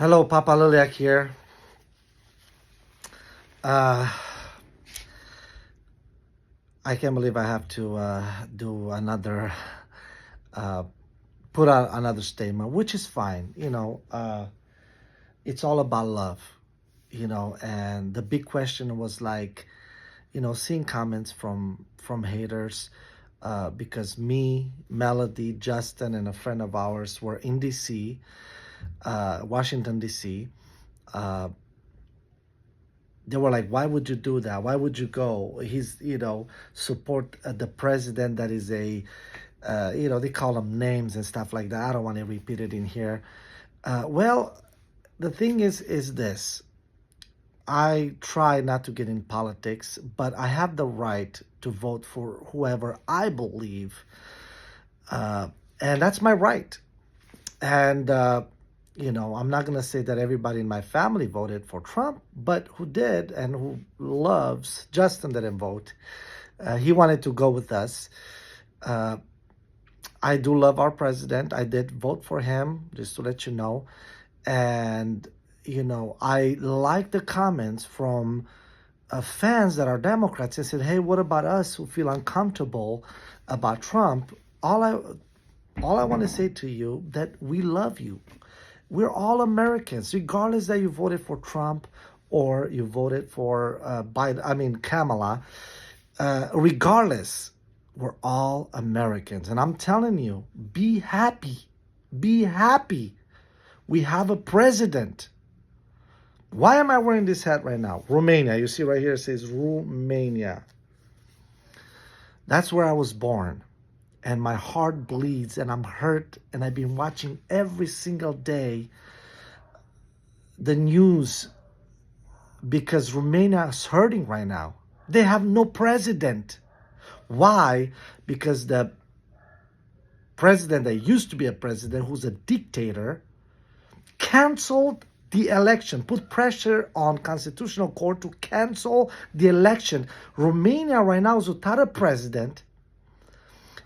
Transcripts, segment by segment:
Hello, Papa Liliac here. Uh, I can't believe I have to do another, uh, put out another statement, which is fine. It's all about love, and the big question was like, seeing comments from haters, because me, Melody, Justin, and a friend of ours were in DC, Washington, DC. Uh, they were like, why would you do that? Why would you go? Support the president that is they call them names and stuff like that. I don't want to repeat it in here. Well, the thing is this. I try not to get in politics, but I have the right to vote for whoever I believe. And that's my right. And, I'm not going to say that everybody in my family voted for Trump, but who did and who loves Justin didn't vote. He wanted to go with us. I do love our president. I did vote for him, just to let you know. And, I like the comments from fans that are Democrats and said, hey, what about us who feel uncomfortable about Trump? All I want to say to you that we love you. We're all Americans, regardless that you voted for Trump or you voted for Kamala. Regardless, we're all Americans. And I'm telling you, be happy. Be happy. We have a president. Why am I wearing this hat right now? Romania. You see right here, it says Romania. That's where I was born. And my heart bleeds and I'm hurt, and I've been watching every single day the news because Romania is hurting right now. They have no president. Why? Because the president that used to be a president, who's a dictator, canceled the election, put pressure on constitutional court to cancel the election. Romania right now is without a president.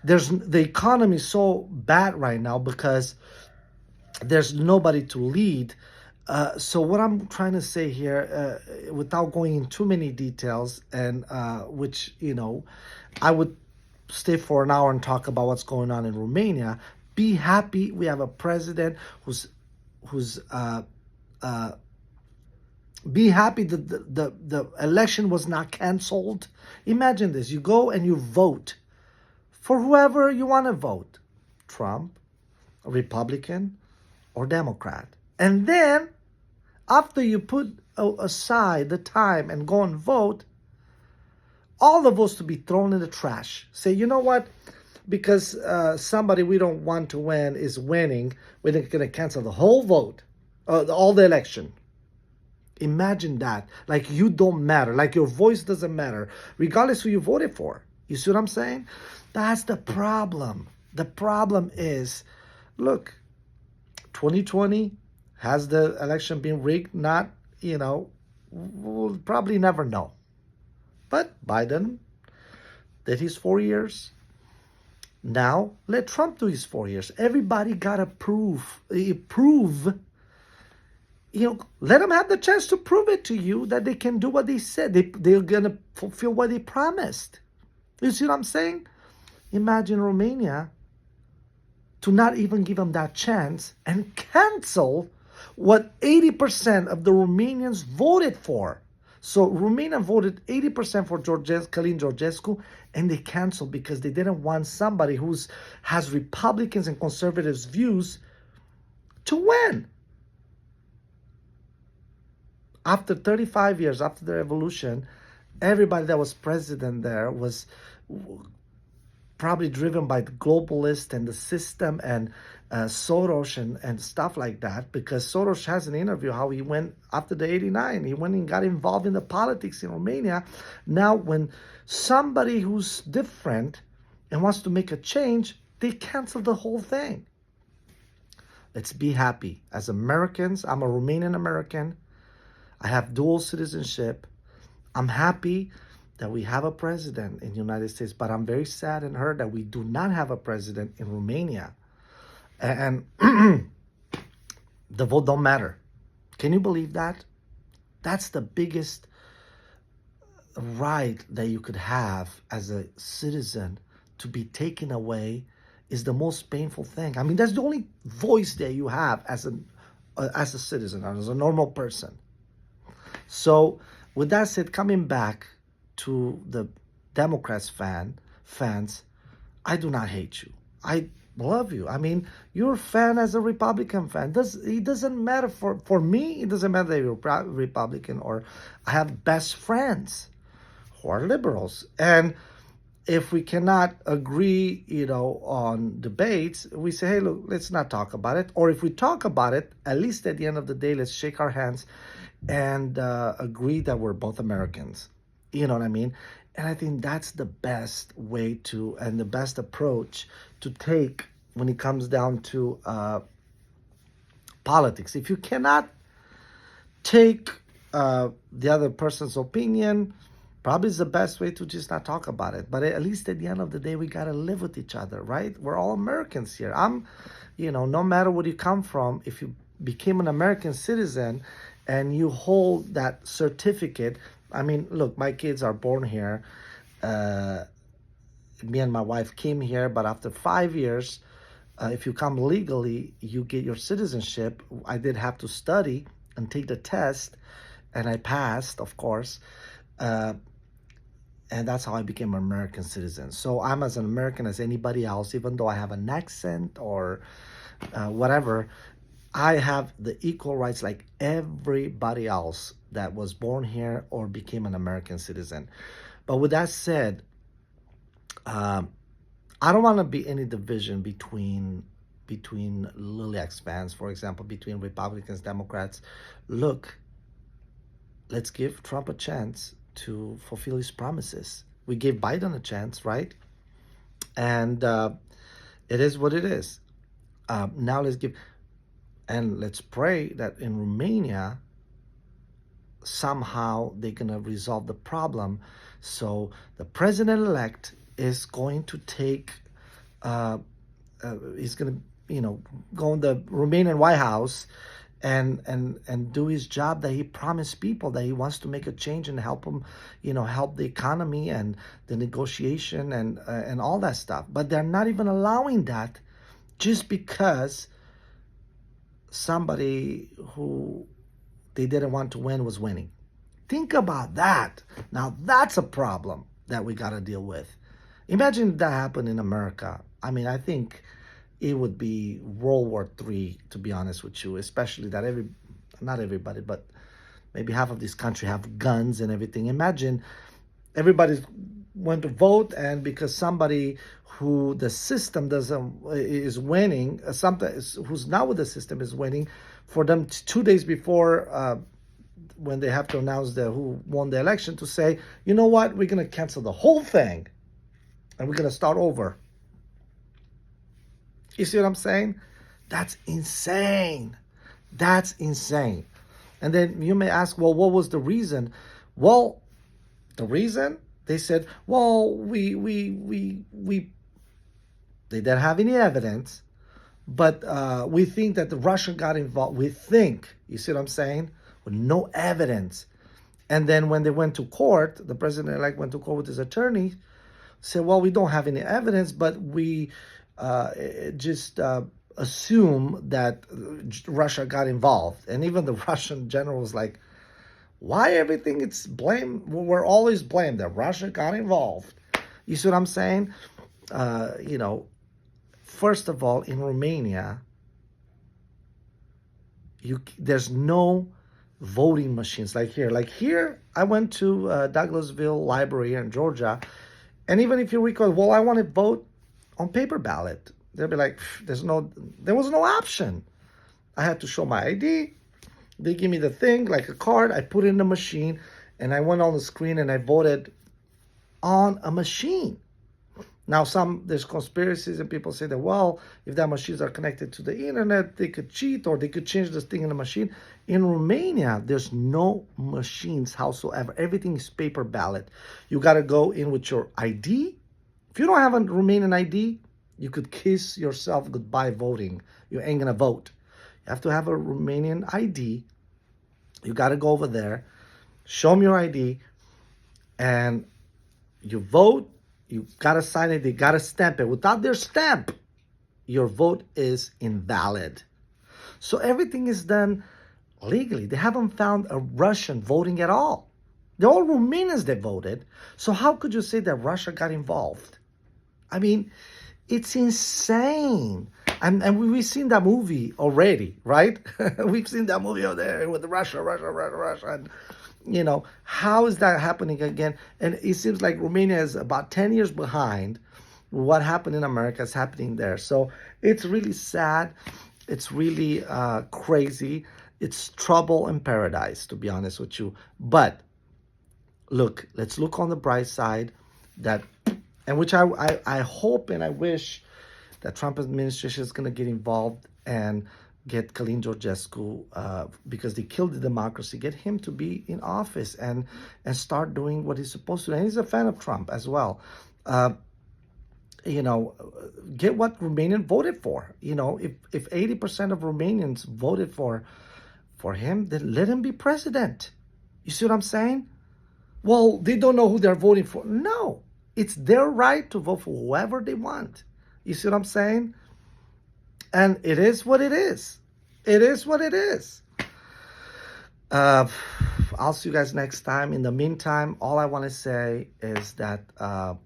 The economy is so bad right now because there's nobody to lead. So what I'm trying to say here, without going in too many details, and which I would stay for an hour and talk about what's going on in Romania. Be happy. We have a president who's be happy that the election was not canceled. Imagine this: you go and you vote for whoever you want to vote, Trump, Republican, or Democrat. And then, after you put aside the time and go and vote, all the votes to be thrown in the trash. Say, you know what? Because somebody we don't want to win is winning, we're going to cancel the whole vote, all the election. Imagine that. Like you don't matter. Like your voice doesn't matter, regardless who you voted for. You see what I'm saying? That's the problem. The problem is, look, 2020, has the election been rigged? Not, we'll probably never know. But Biden did his 4 years. Now, let Trump do his 4 years. Everybody got to prove, let them have the chance to prove it to you that they can do what they said. They're going to fulfill what they promised. You see what I'm saying? Imagine Romania to not even give them that chance and cancel what 80% of the Romanians voted for. So Romania voted 80% for Călin Georgescu, and they canceled because they didn't want somebody who has Republicans and conservatives views to win. After 35 years, after the revolution, everybody that was president there was probably driven by the globalists and the system and Soros and stuff like that, because Soros has an interview how he went after the 89. He went and got involved in the politics in Romania. Now, when somebody who's different and wants to make a change, they cancel the whole thing. Let's be happy. As Americans, I'm a Romanian American. I have dual citizenship. I'm happy that we have a president in the United States, but I'm very sad and hurt that we do not have a president in Romania. And the vote don't matter. Can you believe that? That's the biggest right that you could have as a citizen. To be taken away is the most painful thing. I mean, that's the only voice that you have as a citizen, or as a normal person. So, with that said, coming back to the Democrats fans, I do not hate you. I love you. I mean, you're a fan as a Republican fan. It doesn't matter for me. It doesn't matter that you're Republican, or I have best friends who are liberals. And if we cannot agree, on debates, we say, hey, look, let's not talk about it. Or if we talk about it, at least at the end of the day, let's shake our hands and agree that we're both Americans. You know what I mean? And I think that's the best way and the best approach to take when it comes down to politics. If you cannot take the other person's opinion, probably is the best way to just not talk about it. But at least at the end of the day, we got to live with each other, right? We're all Americans here. No matter where you come from, if you became an American citizen and you hold that certificate, I mean, look, my kids are born here. Me and my wife came here, but after 5 years, if you come legally, you get your citizenship. I did have to study and take the test, and I passed, of course. And that's how I became an American citizen. So I'm as an American as anybody else, even though I have an accent or whatever. I have the equal rights like everybody else that was born here or became an American citizen. But with that said, I don't want to be any division between Liliac's fans, for example, between Republicans, Democrats. Look, let's give Trump a chance to fulfill his promises. We gave Biden a chance, right? And it is what it is. Now let's pray that in Romania, somehow they're going to resolve the problem. So the president-elect is going to he's going to, go in the Romanian White House and do his job that he promised people, that he wants to make a change and help them, help the economy and the negotiation and all that stuff. But they're not even allowing that just because somebody who they didn't want to win was winning. Think about that. Now that's a problem that we got to deal with. Imagine if that happened in America. I mean, I think it would be World War III, to be honest with you, especially that not everybody, but maybe half of this country have guns and everything. Imagine everybody went to vote, and because somebody who the system is winning, who's not with the system is winning, for them 2 days before when they have to announce who won the election, to say, you know what, we're going to cancel the whole thing and we're going to start over. You see what I'm saying? That's insane. That's insane. And then you may ask, well, what was the reason? Well, the reason, they said, well, they didn't have any evidence, but we think that the Russia got involved. We think, you see what I'm saying? With no evidence. And then when they went to court, the president-elect went to court with his attorney, said, well, we don't have any evidence, but we just assume that Russia got involved. And even the Russian general was like, why everything it's blame? We're always blamed that Russia got involved. You see what I'm saying? First of all, in Romania, there's no voting machines like here. Like here, I went to Douglasville Library here in Georgia, and even if you recall, well, I want to vote on paper ballot. They'll be like, there was no option. I had to show my ID. They give me the thing, like a card. I put it in the machine, and I went on the screen and I voted on a machine. Now, there's conspiracies and people say that, well, if that machines are connected to the internet, they could cheat or they could change this thing in the machine. In Romania, there's no machines howsoever. Everything is paper ballot. You got to go in with your ID. If you don't have a Romanian ID, you could kiss yourself goodbye voting. You ain't going to vote. You have to have a Romanian ID, You got to go over there, show them your ID, and you vote. You got to sign it. They got to stamp it. Without their stamp, your vote is invalid. So everything is done legally. They haven't found a Russian voting at all. They're all Romanians that voted. So how could you say that Russia got involved? I mean, it's insane. And we've seen that movie already, right? We've seen that movie over there with Russia. And, how is that happening again? And it seems like Romania is about 10 years behind. What happened in America is happening there. So it's really sad. It's really crazy. It's trouble in paradise, to be honest with you. But look, let's look on the bright side, that, and which I hope and I wish that Trump administration is going to get involved and get Călin Georgescu, because they killed the democracy, get him to be in office and start doing what he's supposed to. And he's a fan of Trump as well. Get what Romanian voted for. If 80% of Romanians voted for him, then let him be president. You see what I'm saying? Well, they don't know who they're voting for. No, it's their right to vote for whoever they want. You see what I'm saying? And it is what it is. It is what it is. I'll see you guys next time. In the meantime, all I want to say is that I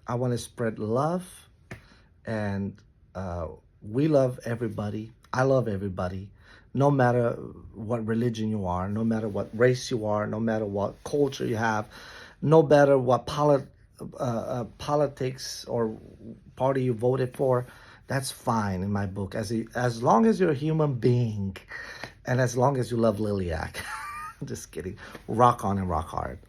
want to spread love, and we love everybody. I love everybody, no matter what religion you are, no matter what race you are, no matter what culture you have, no matter what politics or party you voted for. That's fine in my book, as long as you're a human being, and as long as you love Liliac. Just kidding. Rock on and rock hard.